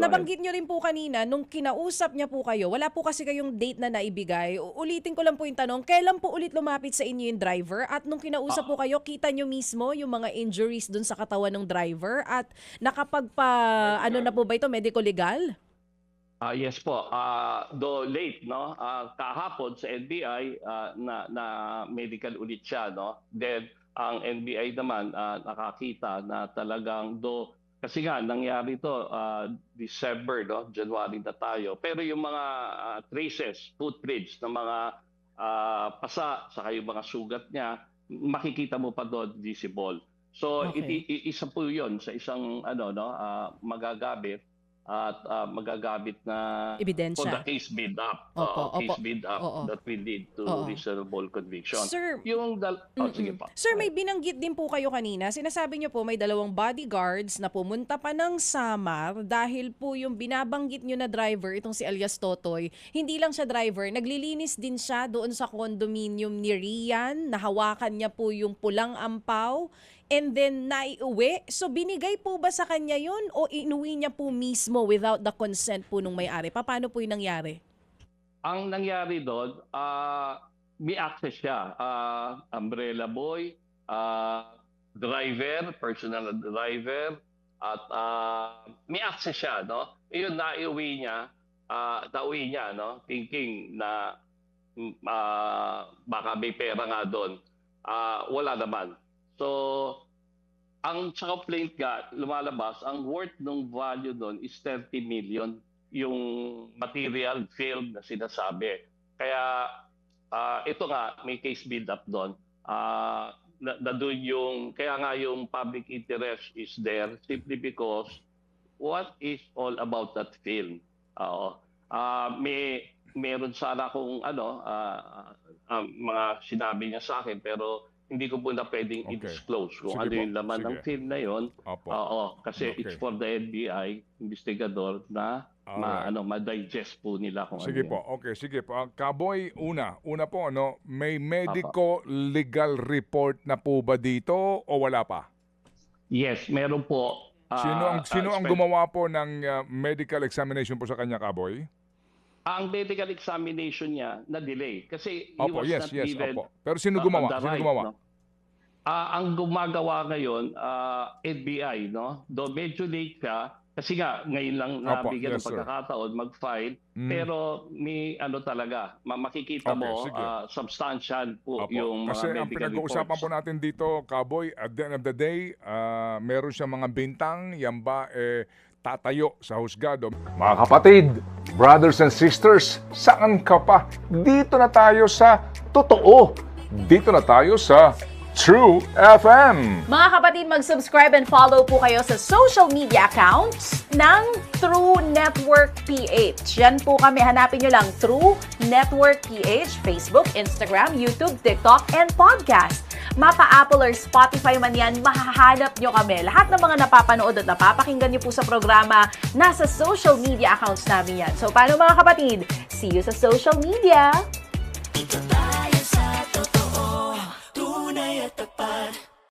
nabanggit nyo rin po kanina, nung kinausap niya po kayo, wala po kasi kayong date na naibigay. Ulitin ko lang po yung tanong, kailan po ulit lumapit sa inyo yung driver? At nung kinausap po kayo, kita nyo mismo yung mga injuries dun sa katawan ng driver? At ano na po ba ito, medico-legal? Yes po. Though late, no? Kahapon sa NBI, na medical ulit siya, no? Then, ang NBI naman nakakita na talagang kasi nga nangyari to December, no? January na tayo. Pero yung mga traces, footprints ng mga pasa, saka yung mga sugat niya, makikita mo pa doon visible. So Okay. isa po 'yon sa isang magagamit at magagamit na for the Ebidensya. case build up. Opo, opo. Case build up Oo. that will lead to Oo. reasonable conviction. Sir, Sige pa. Sir, may binanggit din po kayo kanina. Sinasabi niyo po may 2 bodyguards na pumunta pa ng Samar dahil po yung binabanggit niyo na driver, itong si alias Totoy, hindi lang siya driver, naglilinis din siya doon sa condominium ni Rian, nahawakan niya po yung pulang ampaw, and then naiuwi. So binigay po ba sa kanya yun o inuwi niya po mismo without the consent po nung may-ari? Paano po yung nangyari? Ang nangyari doon, may access siya. Umbrella boy, driver, personal driver, at may access siya, no? Iyon nauwi niya, no? Thinking na baka may pera nga doon. Wala naman. So, ang sa complaint nga, lumalabas, ang worth ng value doon is 30 million yung material film na sinasabi. Kaya ito nga, may case build up doon. Na doon kaya nga yung public interest is there simply because what is all about that film? Meron sana akong mga sinabi niya sa akin pero hindi ko po na pwedeng i-disclose kung Sige ano po. yung laman Sige. ng film na yon. Kasi it's Okay. for the NBI investigador na Alright. ma-digest po nila kung Sige ano po, yun. okay, sige po. Kaboy, una po, may medico-legal report na po ba dito o wala pa? Yes, meron po. Sino ang gumawa po ng medical examination po sa kanya, Kaboy? Ang medical examination niya na-delay kasi he Opo, was yes, not yes, given opo. Pero sino on gumawa? the Sino right, gumawa? no? Ang gumagawa ngayon, NBI, no? Though medyo late siya, kasi nga ngayon lang Opo, nabigyan yes, ng sir. pagkakataon mag-file, pero may talaga, makikita Okay, mo, sige. substantial po Opo. yung Kasi mga ang medical pinag-uusapan reports. po natin dito, Kaboy, at the end of the day, meron siyang mga bintang, yan ba tatayo sa husgado. Mga kapatid, brothers and sisters, saan ka pa? Dito na tayo sa totoo. Dito na tayo sa True FM. Mga kapatid, mag-subscribe and follow po kayo sa social media accounts ng True Network PH. Yan po kami, hanapin nyo lang True Network PH, Facebook, Instagram, YouTube, TikTok, and podcast. Mapa Apple or Spotify man yan, mahahanap nyo kami. Lahat ng mga napapanood at napapakinggan nyo po sa programa, nasa social media accounts namin yan. So paano mga kapatid? See you sa social media!